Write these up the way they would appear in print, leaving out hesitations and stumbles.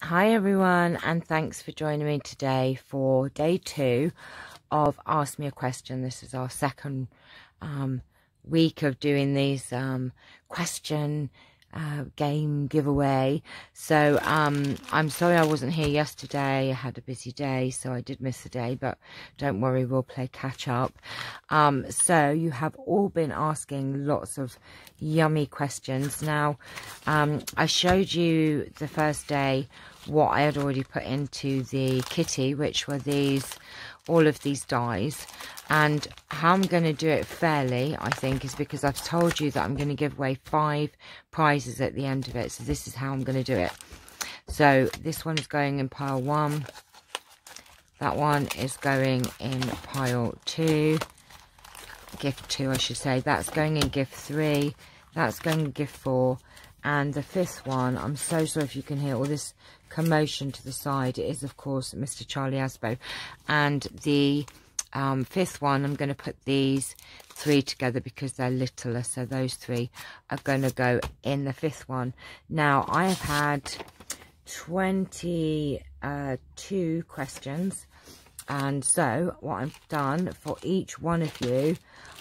Hi everyone, and thanks for joining me today for day 2 of Ask Me a Question. This is our second week of doing these question game giveaway. So I'm sorry I wasn't here yesterday. I had a busy day, so I did miss a day, but don't worry, we'll play catch up. So you have all been asking lots of yummy questions. Now I showed you the first day what I had already put into the kitty, which were all of these dies. And how I'm going to do it fairly, I think, is because I've told you that I'm going to give away 5 prizes at the end of it. So this is how I'm going to do it. So this one is going in pile 1. That one is going in pile 2. Gift 2, I should say. That's going in gift 3. That's going in gift 4. And the 5th one, I'm so sorry if you can hear all this commotion to the side. It is, of course, Mr. Charlie Asbo. And the 5th one, I'm going to put these 3 together because they're littler. So those 3 are going to go in the 5th one. Now, I have had 22 questions. And so what I've done for each one of you,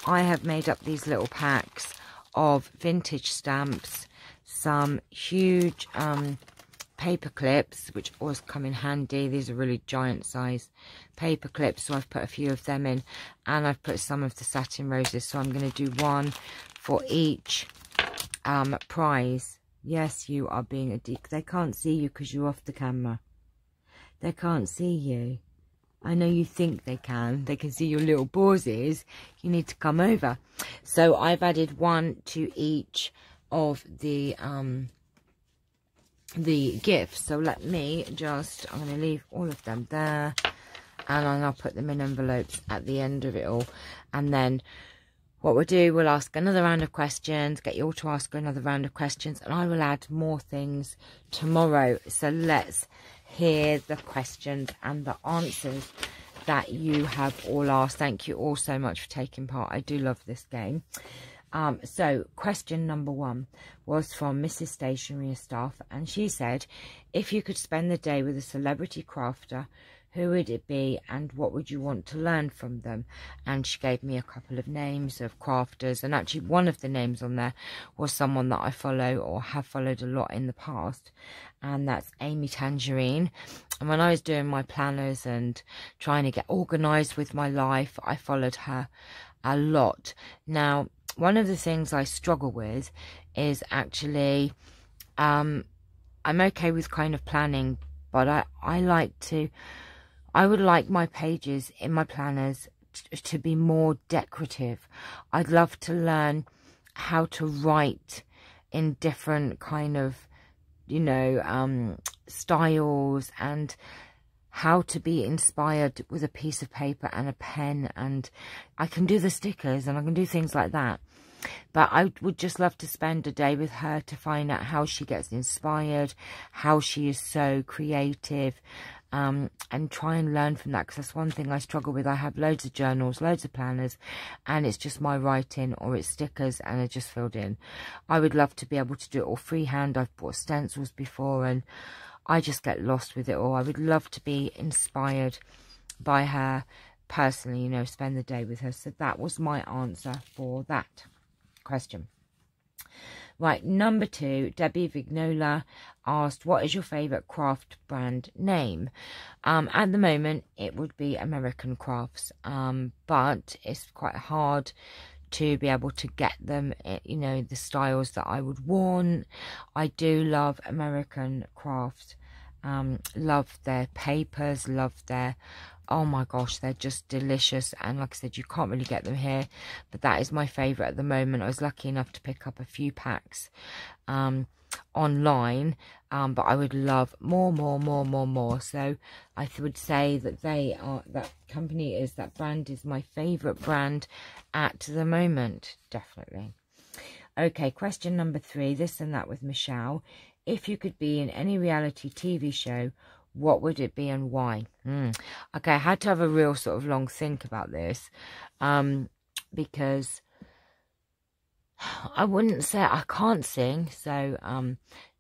I have made up these little packs of vintage stamps, some huge paper clips, which always come in handy. These are really giant size paper clips, so I've put a few of them in, and I've put some of the satin roses. So I'm going to do one for each prize. Yes, you are being a dick. They can't see you because you're off the camera. They can't see you. I know you think they can. They can see your little pauses. You need to come over. So I've added one to each of the gifts. So let me just, I'm going to leave all of them there, and I'll put them in envelopes at the end of it all. And then what we'll do, we'll ask another round of questions, get you all to ask another round of questions, and I will add more things tomorrow. So let's hear the questions and the answers that you have all asked. Thank you all so much for taking part. I do love this game. So question number 1 was from Mrs. Stationery Staff, and she said, if you could spend the day with a celebrity crafter, who would it be and what would you want to learn from them? And she gave me a couple of names of crafters, and actually one of the names on there was someone that I follow or have followed a lot in the past, and that's Amy Tangerine. And when I was doing my planners and trying to get organised with my life, I followed her a lot. Now, one of the things I struggle with is actually, I'm okay with kind of planning, but I would like my pages in my planners to be more decorative. I'd love to learn how to write in different kind of, you know, styles, and how to be inspired with a piece of paper and a pen. And I can do the stickers and I can do things like that. But I would just love to spend a day with her to find out how she gets inspired, how she is so creative, and try and learn from that, because that's one thing I struggle with. I have loads of journals, loads of planners, and it's just my writing or it's stickers and they're just filled in. I would love to be able to do it all freehand. I've bought stencils before and I just get lost with it all. I would love to be inspired by her personally, you know, spend the day with her. So that was my answer for that question. Right, number 2, Debbie Vignola asked, what is your favourite craft brand name? At the moment, it would be American Crafts, but it's quite hard to be able to get them, you know, the styles that I would want. I do love American Crafts, love their papers, love their, oh my gosh, they're just delicious. And like I said, you can't really get them here, but that is my favourite at the moment. I was lucky enough to pick up a few packs online, but I would love more. So I would say that that brand is my favourite brand at the moment, definitely. Okay, question number 3, This and That with Michelle. If you could be in any reality TV show, what would it be and why? Okay, I had to have a real sort of long think about this, because I wouldn't say I can't sing, so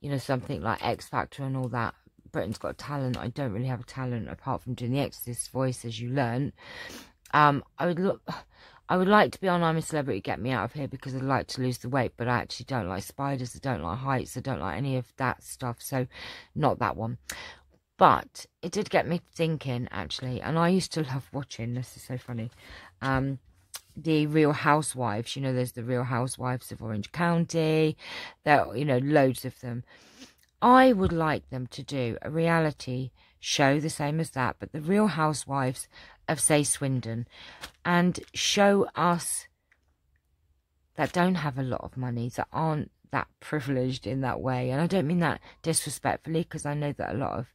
you know, something like X Factor and all that, Britain's Got Talent, I don't really have a talent apart from doing the Exorcist voice, as you learn. I would like to be on I'm a Celebrity, Get Me Out of Here, because I'd like to lose the weight, but I actually don't like spiders, I don't like heights, I don't like any of that stuff, so not that one. But it did get me thinking, actually, and I used to love watching, this is so funny, the Real Housewives. You know, there's the Real Housewives of Orange County, there are, you know, loads of them. I would like them to do a reality show the same as that, but the Real Housewives of, say, Swindon, and show us that don't have a lot of money, that aren't that privileged in that way. And I don't mean that disrespectfully, because I know that a lot of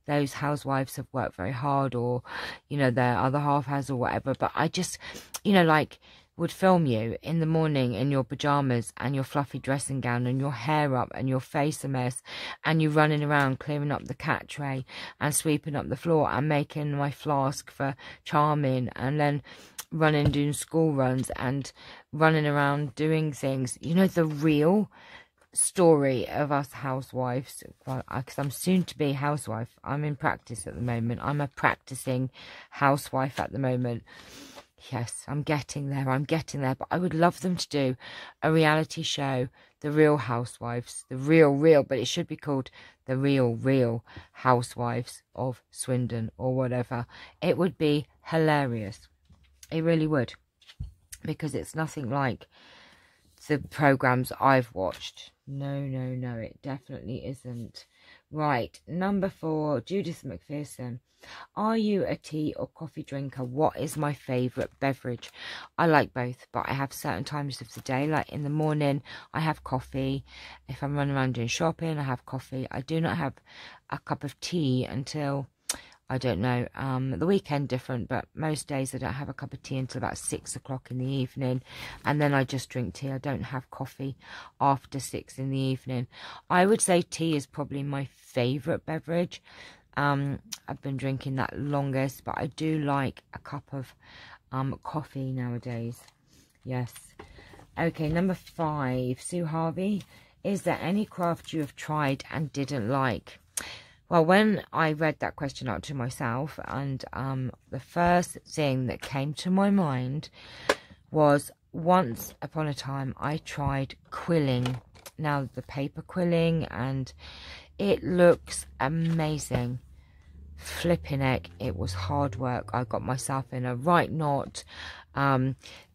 those housewives have worked very hard, or, you know, their other half has, or whatever. But I just, you know, like, would film you in the morning in your pajamas and your fluffy dressing gown and your hair up and your face a mess, and you running around clearing up the cat tray and sweeping up the floor and making my flask for Charming, and then running, doing school runs and running around doing things. You know, the real story of us housewives, because I'm soon to be housewife. I'm in practice at the moment. I'm a practicing housewife at the moment. Yes, I'm getting there. But I would love them to do a reality show, The Real Housewives, the real, but it should be called The Real Housewives of Swindon, or whatever. It would be hilarious. It really would, because it's nothing like the programs I've watched. No, it definitely isn't. Right, number 4, Judith McPherson. Are you a tea or coffee drinker? What is my favourite beverage? I like both, but I have certain times of the day. Like in the morning, I have coffee. If I'm running around doing shopping, I have coffee. I do not have a cup of tea until, I don't know, the weekend different, but most days I don't have a cup of tea until about 6 o'clock in the evening, and then I just drink tea. I don't have coffee after 6 in the evening. I would say tea is probably my favourite beverage. I've been drinking that longest, but I do like a cup of coffee nowadays. Yes. Okay, number 5, Sue Harvey. Is there any craft you have tried and didn't like? Well, when I read that question out to myself, and the first thing that came to my mind was, once upon a time I tried quilling. Now, the paper quilling, and it looks amazing. Flipping heck, it was hard work. I got myself in a right knot.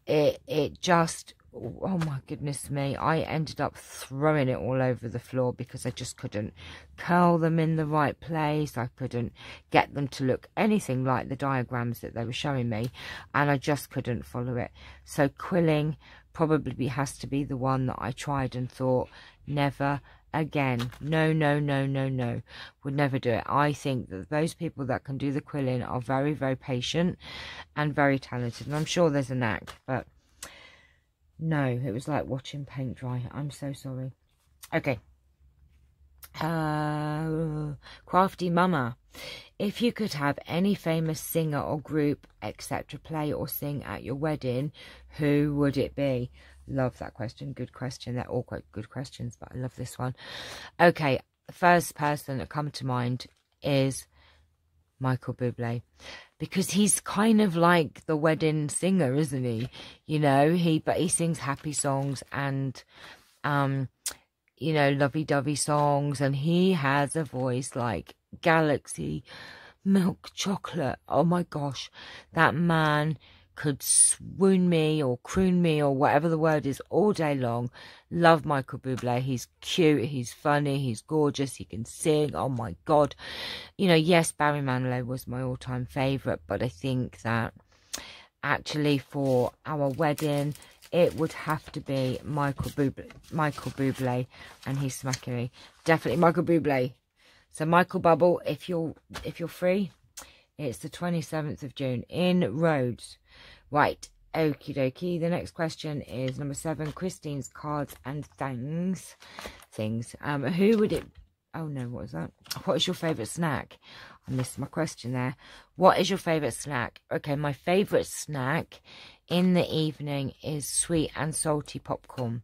It just, oh my goodness me, I ended up throwing it all over the floor because I just couldn't curl them in the right place. I couldn't get them to look anything like the diagrams that they were showing me, and I just couldn't follow it. So quilling probably has to be the one that I tried and thought, never again. No. Would never do it. I think that those people that can do the quilling are very, very patient and very talented. And I'm sure there's a knack, but no, it was like watching paint dry. I'm so sorry. Okay. Crafty Mama. If you could have any famous singer or group, etc., play or sing at your wedding, who would it be? Love that question. Good question. They're all quite good questions, but I love this one. Okay, the first person that comes to mind is Michael Bublé, because he's kind of like the wedding singer, isn't he? You know, but he sings happy songs and you know, lovey-dovey songs, and he has a voice like galaxy milk chocolate. Oh my gosh, that man could swoon me or croon me or whatever the word is all day long. Love Michael Bublé. He's cute, he's funny, he's gorgeous, he can sing. Oh my god. You know, yes, Barry Manilow was my all-time favourite, but I think that actually for our wedding it would have to be Michael Bublé, and he's smacking me. Definitely Michael Bublé. So Michael Bubble, if you're free, it's the 27th of June in Rhodes. Right, okie dokie. The next question is number 7, Christine's cards and things. Who would it... Oh no, what was that? What is your favourite snack? I missed my question there. What is your favourite snack? Okay, my favourite snack in the evening is sweet and salty popcorn.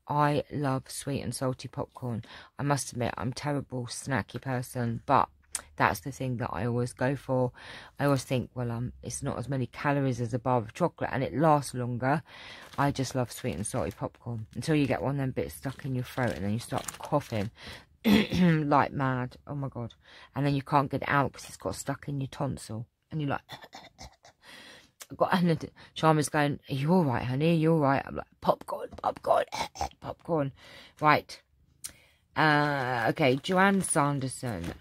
I love sweet and salty popcorn. I must admit, I'm a terrible snacky person, but That's the thing that I always go for. I always think, well, it's not as many calories as a bar of chocolate and it lasts longer. I just love sweet and salty popcorn until you get one of them bits stuck in your throat and then you start coughing like mad. Oh my God. And then you can't get it out because it's got stuck in your tonsil and you're like, and Charmer's going, are you all right, honey? Are you all right? I'm like, popcorn, popcorn, popcorn. Right. Okay, Joanne Sanderson.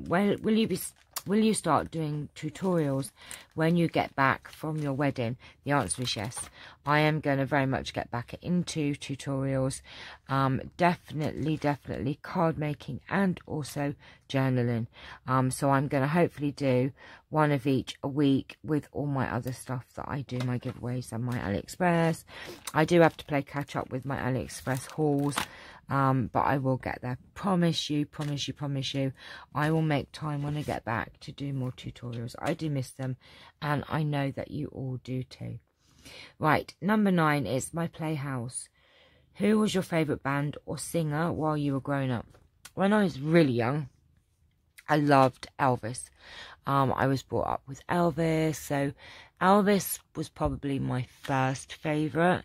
Well, will you start doing tutorials when you get back from your wedding? The answer is yes. I am going to very much get back into tutorials. Definitely card making and also journaling. So I'm going to hopefully do one of each a week with all my other stuff that I do, my giveaways and my AliExpress. I do have to play catch up with my AliExpress hauls. But I will get there. Promise you. I will make time when I get back to do more tutorials. I do miss them, and I know that you all do too. Right, number 9 is my playhouse. Who was your favourite band or singer while you were growing up? When I was really young, I loved Elvis. I was brought up with Elvis, so Elvis was probably my first favourite,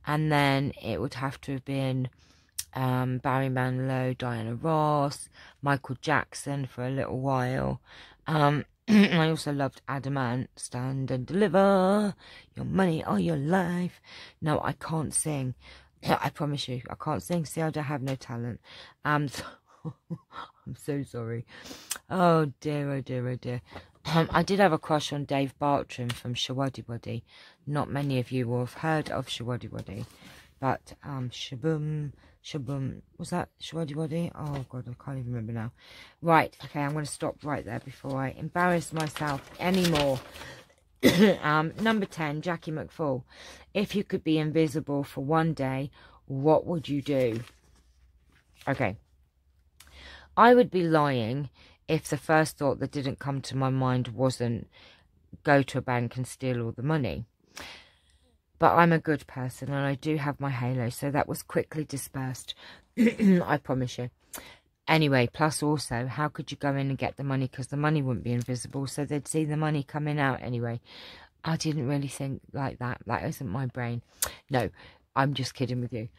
and then it would have to have been Barry Manilow, Diana Ross, Michael Jackson for a little while. I also loved Adamant, Stand and Deliver, Your Money or Your Life. No, I can't sing. I promise you, I can't sing. See, I don't have no talent. So, I'm so sorry. Oh dear, oh dear, oh dear. I did have a crush on Dave Bartram from Shawaddy. Not many of you will have heard of Shawaddy. But Shaboom, was that Shawaddy? Oh God, I can't even remember now. Right, okay, I'm going to stop right there before I embarrass myself anymore. Number 10, Jackie McFall. If you could be invisible for one day, what would you do? Okay. I would be lying if the first thought that didn't come to my mind wasn't go to a bank and steal all the money. But I'm a good person and I do have my halo, so that was quickly dispersed. I promise you. Anyway, plus also, how could you go in and get the money? Because the money wouldn't be invisible, so they'd see the money coming out anyway. I didn't really think like that. That isn't my brain. No, I'm just kidding with you.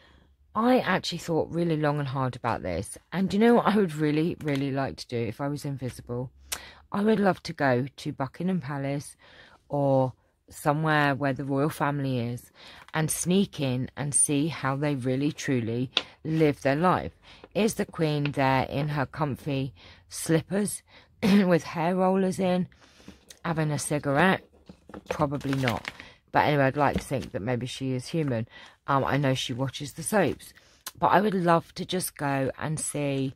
I actually thought really long and hard about this. And you know what I would really like to do if I was invisible? I would love to go to Buckingham Palace or somewhere where the royal family is and sneak in and see how they really truly live their life. Is the Queen there in her comfy slippers with hair rollers in, having a cigarette? Probably not. But anyway, I'd like to think that maybe she is human. I know she watches the soaps. But I would love to just go and see,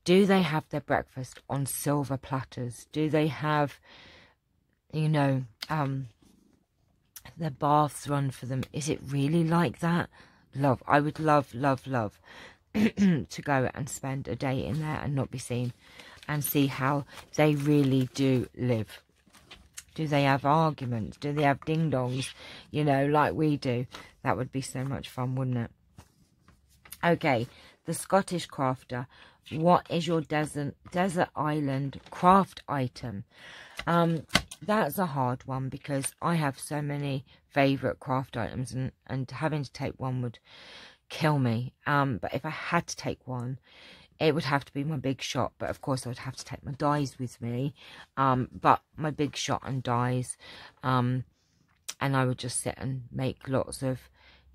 do they have their breakfast on silver platters? Do they have, you know, their baths run for them? Is it really like that? I would love to go and spend a day in there and not be seen and see how they really do live. Do they have arguments? Do they have ding-dongs, you know, like we do? That would be so much fun, wouldn't it? Okay, the Scottish crafter. What is your desert island craft item? That's a hard one because I have so many favourite craft items and having to take one would kill me. But if I had to take one, it would have to be my big shot. But of course I would have to take my dies with me. But my big shot and dies. And I would just sit and make lots of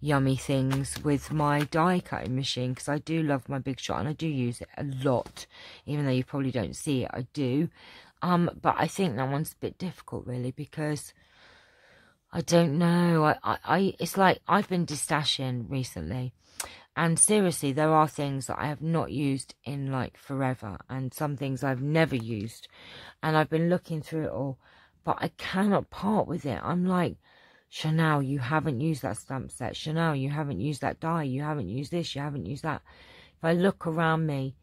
yummy things with my die cutting machine, because I do love my big shot and I do use it a lot, even though you probably don't see it. I do. But I think that one's a bit difficult really, because I don't know. It's like I've been destashing recently, and seriously, there are things that I have not used in like forever, and some things I've never used, and I've been looking through it all, but I cannot part with it. I'm like, Channelle, you haven't used that stamp set. Channelle, you haven't used that die. You haven't used this. You haven't used that. If I look around me,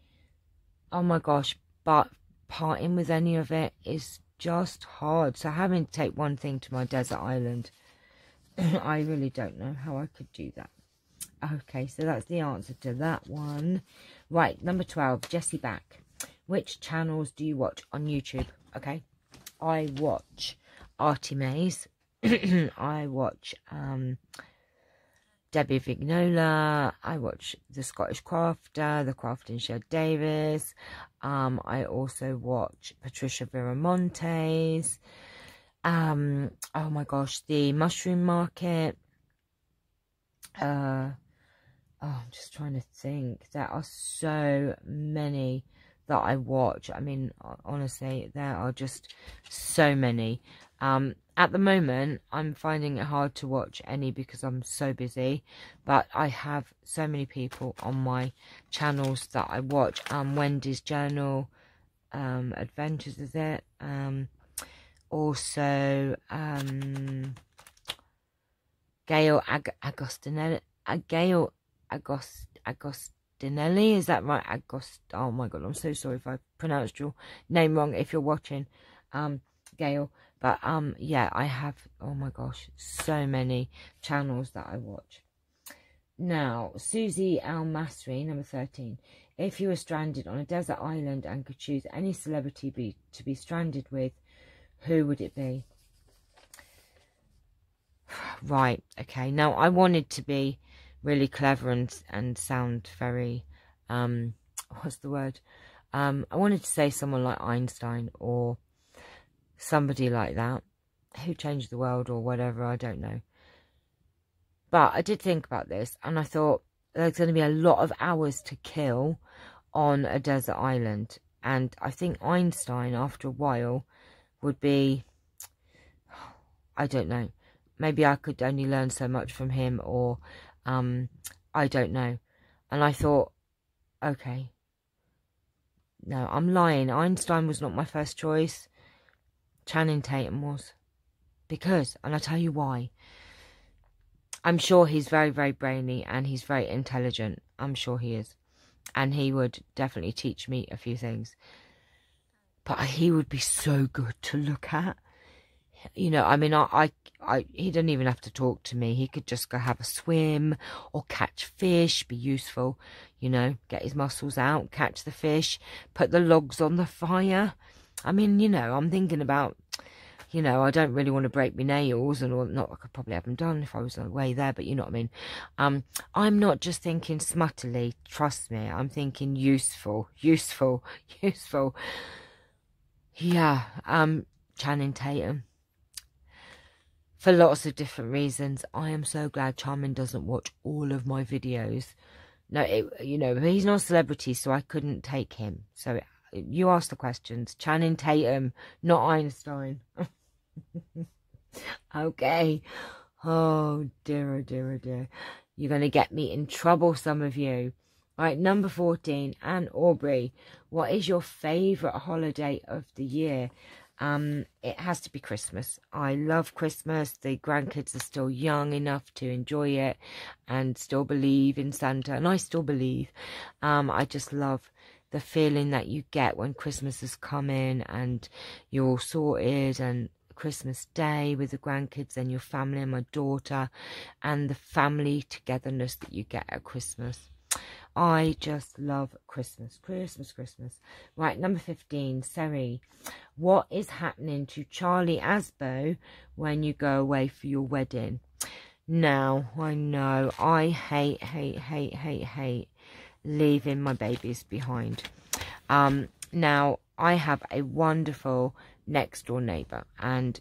oh my gosh, but parting with any of it is just hard. So having to take one thing to my desert island, I really don't know how I could do that. Okay, so that's the answer to that one. Right, number 12, Jessie Back. which channels do you watch on YouTube? Okay, I watch Artie Mays. I watch Debbie Vignola. I watch The Scottish Crafter, The Crafting Shed Davis. I also watch Patricia Viramontes. Oh my gosh, The Mushroom Market. I'm just trying to think. There are so many that I watch. I mean, honestly, there are just so many. At the moment, I'm finding it hard to watch any because I'm so busy. But I have so many people on my channels that I watch. Wendy's Journal, Adventures is it. Also, Gail Agostinelli. Gail Agostinelli, is that right? Oh my god, I'm so sorry if I pronounced your name wrong if you're watching, Gail. But yeah, I have, oh my gosh, so many channels that I watch. Now, Susie Al Masri, number 13. If you were stranded on a desert island and could choose any celebrity to be stranded with, who would it be? Right, okay. Now, I wanted to be really clever and sound very, what's the word? I wanted to say someone like Einstein or somebody like that who changed the world or whatever, I don't know. But I did think about this and I thought there's going to be a lot of hours to kill on a desert island. And I think Einstein, after a while, would be, I don't know, maybe I could only learn so much from him or, I don't know. And I thought, okay, no, I'm lying. Einstein was not my first choice. Channing Tatum was. Because, and I'll tell you why. I'm sure he's very, very brainy and he's very intelligent. I'm sure he is. And he would definitely teach me a few things. But he would be so good to look at. You know, I mean, he didn't even have to talk to me. He could just go have a swim or catch fish, be useful, you know, get his muscles out, catch the fish, put the logs on the fire. I mean, you know, I'm thinking about, you know, I don't really want to break my nails and all. Not, I could probably have them done if I was away there, but you know what I mean. I'm not just thinking smuttily, trust me. I'm thinking useful. Yeah, Channing Tatum. For lots of different reasons. I am so glad Charmin doesn't watch all of my videos. No, you know, he's not a celebrity, so I couldn't take him. So you asked the questions. Channing Tatum, not Einstein. Okay. Oh, dear, oh dear, oh dear. You're going to get me in trouble, some of you. Right, number 14, Anne Aubrey. What is your favourite holiday of the year? It has to be Christmas. I love Christmas. The grandkids are still young enough to enjoy it and still believe in Santa. And I still believe. I just love the feeling that you get when Christmas has come in and you're all sorted, and Christmas Day with the grandkids and your family and my daughter, and the family togetherness that you get at Christmas. I just love Christmas. Christmas. Right, number 15, Seri. What is happening to Charlie Asbo when you go away for your wedding? Now, I know, I hate leaving my babies behind. Now, I have a wonderful next door neighbour, and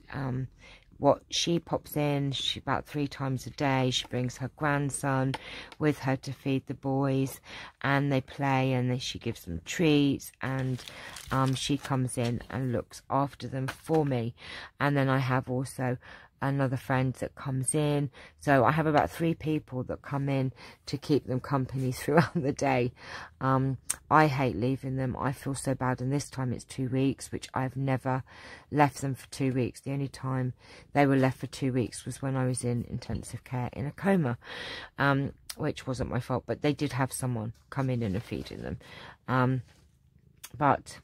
what she pops in, she about 3 times a day, she brings her grandson with her to feed the boys, and they play, and then she gives them treats, and she comes in and looks after them for me. And then I have also another friend that comes in, so I have about 3 people that come in to keep them company throughout the day. I hate leaving them. I feel so bad, and this time it's 2 weeks, which I've never left them for 2 weeks. The only time they were left for 2 weeks was when I was in intensive care in a coma, which wasn't my fault, but they did have someone come in and feeding them. But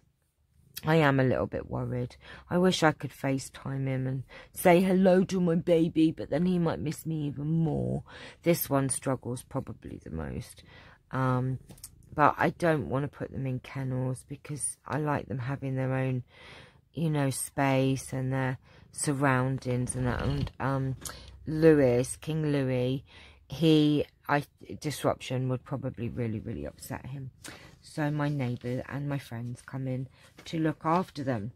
I am a little bit worried. I wish I could FaceTime him and say hello to my baby, but then he might miss me even more. This one struggles probably the most. but I don't want to put them in kennels because I like them having their own, you know, space and their surroundings and that. And Louis, King Louis, disruption would probably really upset him. So my neighbour and my friends come in to look after them.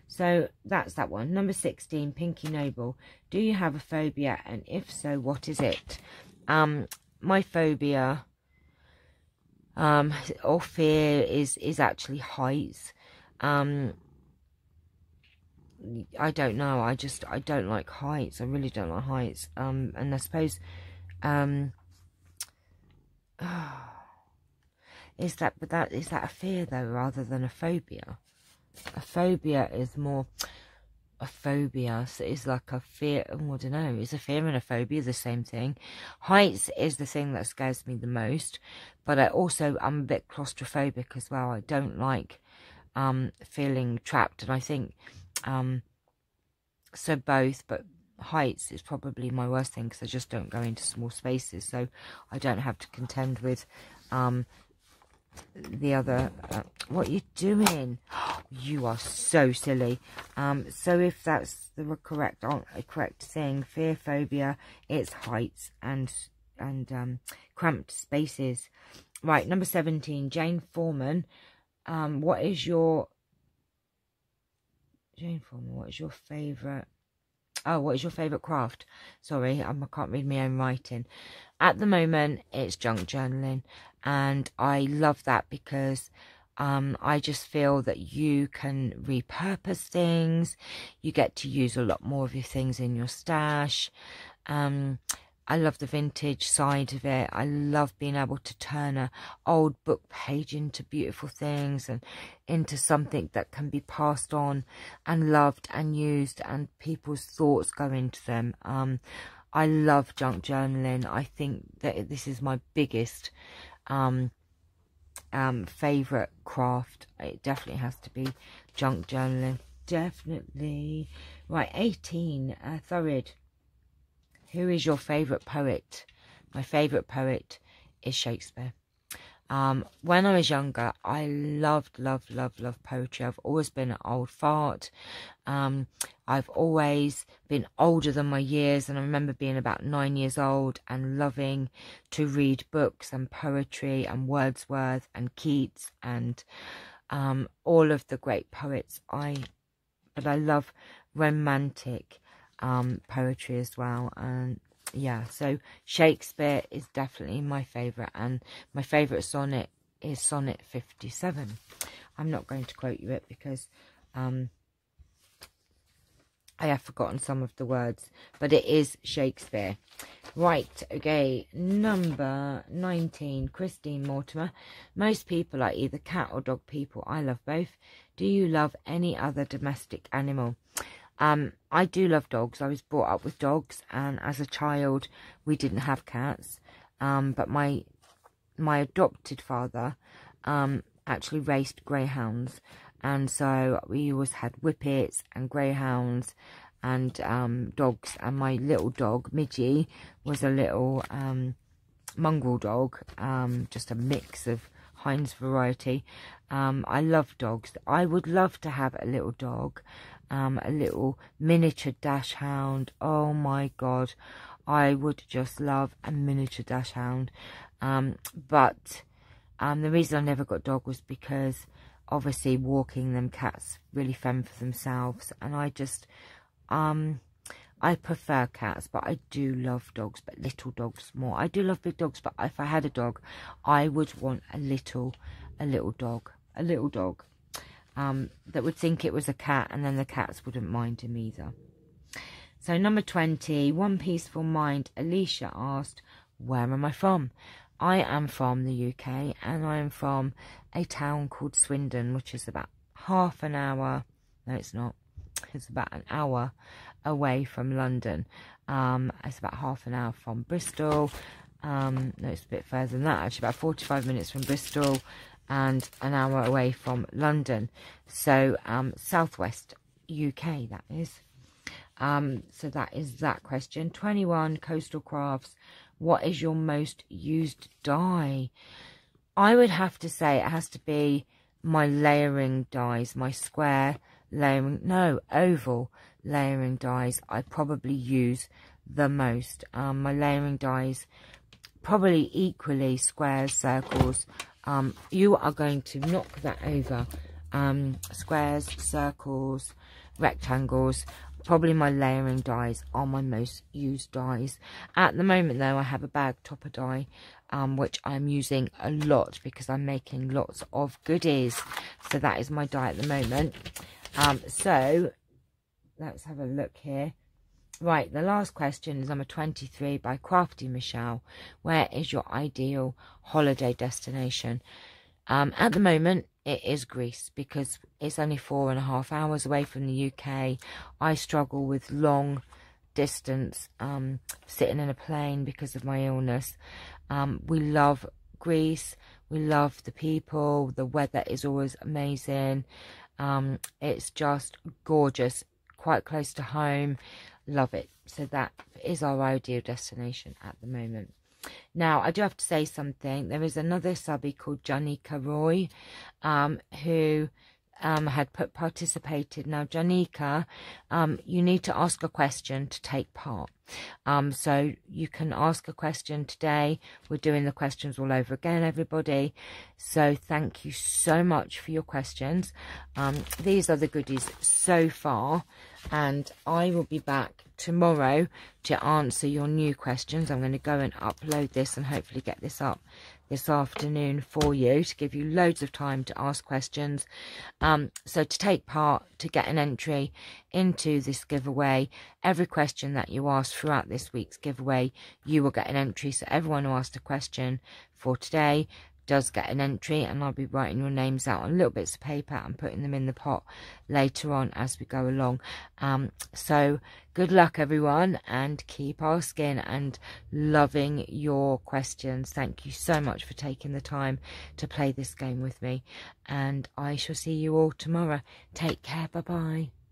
So that's that one. Number 16, Pinky Noble. Do you have a phobia? And if so, what is it? My phobia or fear is actually heights. I don't know. I don't like heights. I really don't like heights. And I suppose is that a fear though rather than a phobia? A phobia is more a phobia, so it's like a fear. Oh, I don't know, is a fear and a phobia the same thing? Heights is the thing that scares me the most, but I'm a bit claustrophobic as well. I don't like feeling trapped, and I think so both, but heights is probably my worst thing because I just don't go into small spaces, so I don't have to contend with the other. What are you doing? You are so silly. So if that's the correct thing, fear, phobia, it's heights and cramped spaces. Right, number 17, Jane Foreman. What is your favourite? Oh, what is your favourite craft? Sorry, I can't read my own writing. At the moment, it's junk journaling. And I love that because I just feel that you can repurpose things. You get to use a lot more of your things in your stash. I love the vintage side of it. I love being able to turn an old book page into beautiful things and into something that can be passed on and loved and used, and people's thoughts go into them. I love junk journaling. I think that this is my biggest favourite craft. It definitely has to be junk journaling. Definitely. Right, 18, Thurid. Who is your favourite poet? My favourite poet is Shakespeare. When I was younger, I loved poetry. I've always been an old fart. I've always been older than my years, and I remember being about 9 years old and loving to read books and poetry and Wordsworth and Keats and all of the great poets. But I love romantic poetry as well, and yeah, so Shakespeare is definitely my favourite, and my favourite sonnet is Sonnet 57. I'm not going to quote you it because I have forgotten some of the words, but it is Shakespeare. Right, okay, number 19, Christine Mortimer. Most people are either cat or dog people. I love both. Do you love any other domestic animal? I do love dogs. I was brought up with dogs, and as a child we didn't have cats, but my adopted father actually raced greyhounds, and so we always had whippets and greyhounds and dogs, and my little dog Midgie was a little mongrel dog, just a mix of Heinz variety. I love dogs. I would love to have a little dog, a little miniature dachshund. Oh my god, I would just love a miniature dachshund. But the reason I never got a dog was because obviously walking them, cats really fend for themselves, and I just I prefer cats, but I do love dogs, but little dogs more. I do love big dogs, but if I had a dog, I would want a little dog that would think it was a cat, and then the cats wouldn't mind him either. So number 20, One Peaceful Mind. Alicia asked, where am I from? I am from the UK, and I am from a town called Swindon, which is about half an hour. No, it's not. It's about an hour away from London. It's about half an hour from Bristol. No, it's a bit further than that, actually, about 45 minutes from Bristol and an hour away from London. So southwest UK, that is. So that is that question. 21, Coastal Crafts. What is your most used dye? I would have to say it has to be my layering dies, my square layering, no, oval layering dies I probably use the most. My layering dies probably equally squares, circles. You are going to knock that over. Squares, circles, rectangles. Probably my layering dies are my most used dies. At the moment though, I have a bag topper die, which I'm using a lot because I'm making lots of goodies. So that is my die at the moment. So let's have a look here. Right, the last question is number 23 by Crafty Michelle. Where is your ideal holiday destination? At the moment, it is Greece because it's only 4.5 hours away from the UK. I struggle with long distance, sitting in a plane because of my illness. We love Greece. We love the people. The weather is always amazing. It's just gorgeous, quite close to home. Love it. So that is our ideal destination at the moment. Now, I do have to say something. There is another subby called Janika Roy, who had participated. Now, Janika, you need to ask a question to take part. So you can ask a question today. We're doing the questions all over again, everybody. So thank you so much for your questions. These are the goodies so far, and I will be back tomorrow to answer your new questions. I'm going to go and upload this and hopefully get this up this afternoon for you to give you loads of time to ask questions. So to take part, to get an entry into this giveaway, every question that you ask throughout this week's giveaway, you will get an entry. So everyone who asked a question for today does get an entry, and I'll be writing your names out on little bits of paper and putting them in the pot later on as we go along. So good luck everyone, and keep asking and loving your questions. Thank you so much for taking the time to play this game with me, and I shall see you all tomorrow. Take care. Bye bye.